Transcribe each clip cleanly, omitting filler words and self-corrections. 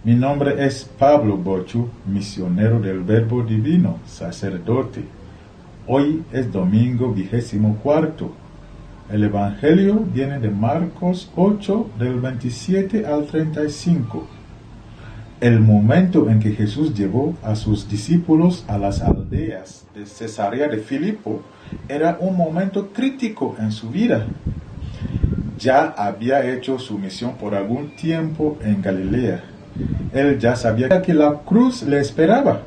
Mi nombre es Pablo Bochu, misionero del Verbo Divino, sacerdote. Hoy es domingo 24. El Evangelio viene de Marcos 8, del 27 al 35. El momento en que Jesús llevó a sus discípulos a las aldeas de Cesarea de Filipo era un momento crítico en su vida. Ya había hecho su misión por algún tiempo en Galilea. Él ya sabía que la cruz le esperaba.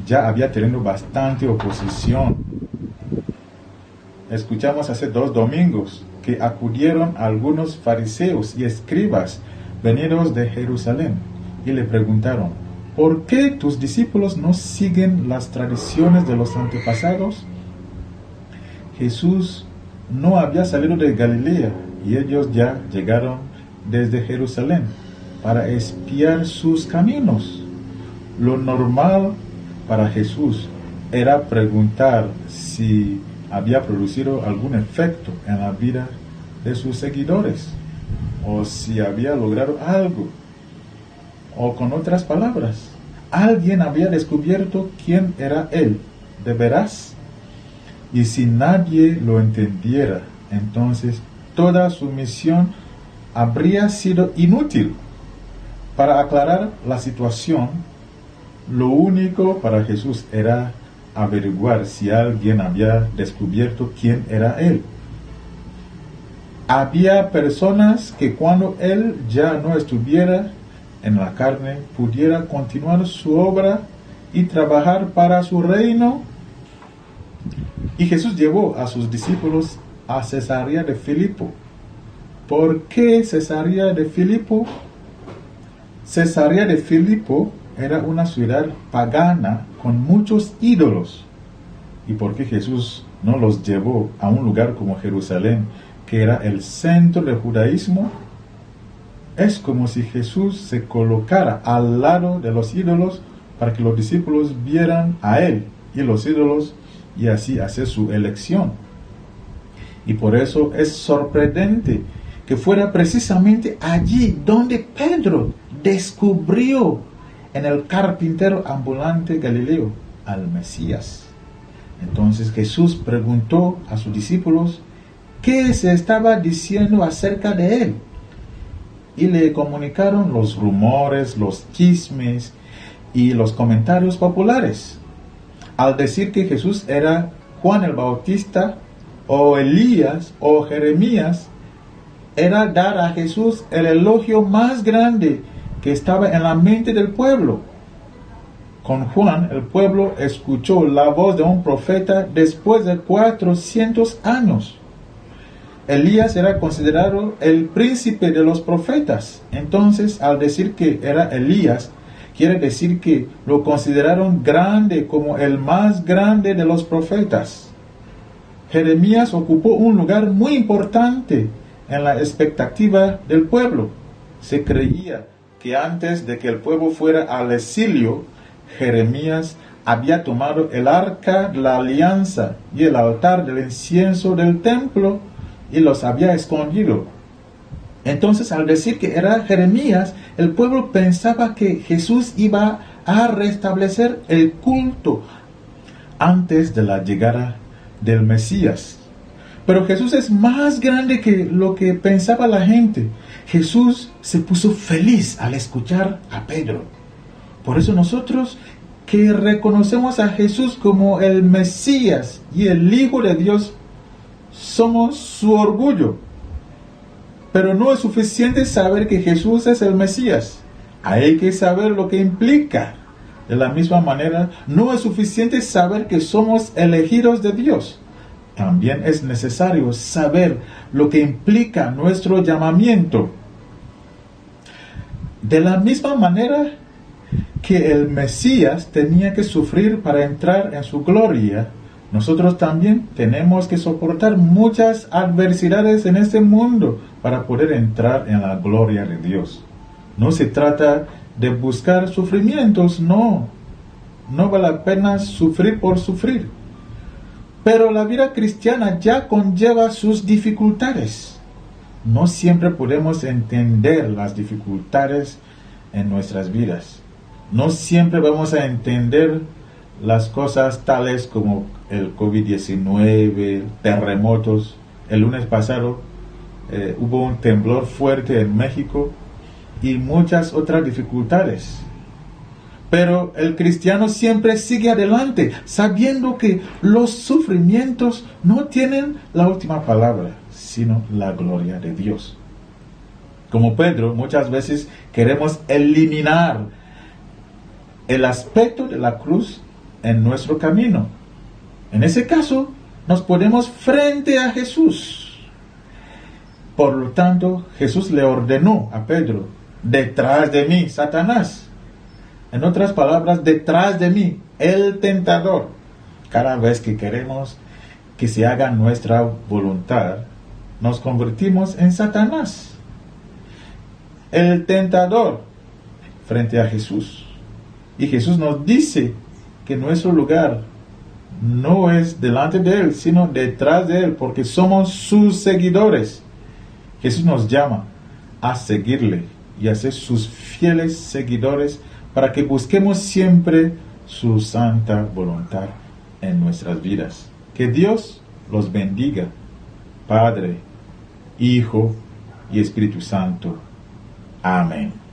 Ya había tenido bastante oposición. Escuchamos hace 2 domingos que acudieron algunos fariseos y escribas venidos de Jerusalén y le preguntaron: ¿por qué tus discípulos no siguen las tradiciones de los antepasados? Jesús no había salido de Galilea y ellos ya llegaron desde Jerusalén para espiar sus caminos. Lo normal para Jesús era preguntar si había producido algún efecto en la vida de sus seguidores, o si había logrado algo, o con otras palabras, alguien había descubierto quién era él, de veras. Y si nadie lo entendiera, entonces toda su misión habría sido inútil. Para aclarar la situación, lo único para Jesús era averiguar si alguien había descubierto quién era él. Había personas que cuando él ya no estuviera en la carne, pudiera continuar su obra y trabajar para su reino. Y Jesús llevó a sus discípulos a Cesarea de Filipo. ¿Por qué Cesarea de Filipo? Cesarea de Filipo era una ciudad pagana con muchos ídolos. ¿Y por qué Jesús no los llevó a un lugar como Jerusalén, que era el centro del judaísmo? Es como si Jesús se colocara al lado de los ídolos para que los discípulos vieran a él y los ídolos y así hacer su elección. Y por eso es sorprendente que fuera precisamente allí donde Pedro descubrió en el carpintero ambulante Galileo al Mesías. Entonces Jesús preguntó a sus discípulos qué se estaba diciendo acerca de él. Y le comunicaron los rumores, los chismes y los comentarios populares. Al decir que Jesús era Juan el Bautista, o Elías, o Jeremías, era dar a Jesús el elogio más grande que estaba en la mente del pueblo. Con Juan, el pueblo escuchó la voz de un profeta después de 400 años. Elías era considerado el príncipe de los profetas. Entonces, al decir que era Elías, quiere decir que lo consideraron grande, como el más grande de los profetas. Jeremías ocupó un lugar muy importante en la expectativa del pueblo. Se creía que antes de que el pueblo fuera al exilio, Jeremías había tomado el arca de la alianza y el altar del incienso del templo y los había escondido. Entonces, al decir que era Jeremías, el pueblo pensaba que Jesús iba a restablecer el culto antes de la llegada del Mesías. Pero Jesús es más grande que lo que pensaba la gente. Jesús se puso feliz al escuchar a Pedro. Por eso nosotros que reconocemos a Jesús como el Mesías y el Hijo de Dios, somos su orgullo. Pero no es suficiente saber que Jesús es el Mesías. Hay que saber lo que implica. De la misma manera, no es suficiente saber que somos elegidos de Dios. También es necesario saber lo que implica nuestro llamamiento. De la misma manera que el Mesías tenía que sufrir para entrar en su gloria, nosotros también tenemos que soportar muchas adversidades en este mundo para poder entrar en la gloria de Dios. No se trata de buscar sufrimientos, no. No vale la pena sufrir por sufrir. Pero la vida cristiana ya conlleva sus dificultades. No siempre podemos entender las dificultades en nuestras vidas. No siempre vamos a entender las cosas tales como el COVID-19, terremotos. El lunes pasado hubo un temblor fuerte en México y muchas otras dificultades. Pero el cristiano siempre sigue adelante, sabiendo que los sufrimientos no tienen la última palabra, sino la gloria de Dios. Como Pedro, muchas veces queremos eliminar el aspecto de la cruz en nuestro camino. En ese caso, nos ponemos frente a Jesús. Por lo tanto, Jesús le ordenó a Pedro: detrás de mí, Satanás. En otras palabras, detrás de mí, el tentador. Cada vez que queremos que se haga nuestra voluntad, nos convertimos en Satanás. El tentador frente a Jesús. Y Jesús nos dice que nuestro lugar no es delante de Él, sino detrás de Él, porque somos sus seguidores. Jesús nos llama a seguirle y a ser sus fieles seguidores para que busquemos siempre su santa voluntad en nuestras vidas. Que Dios los bendiga, Padre, Hijo y Espíritu Santo. Amén.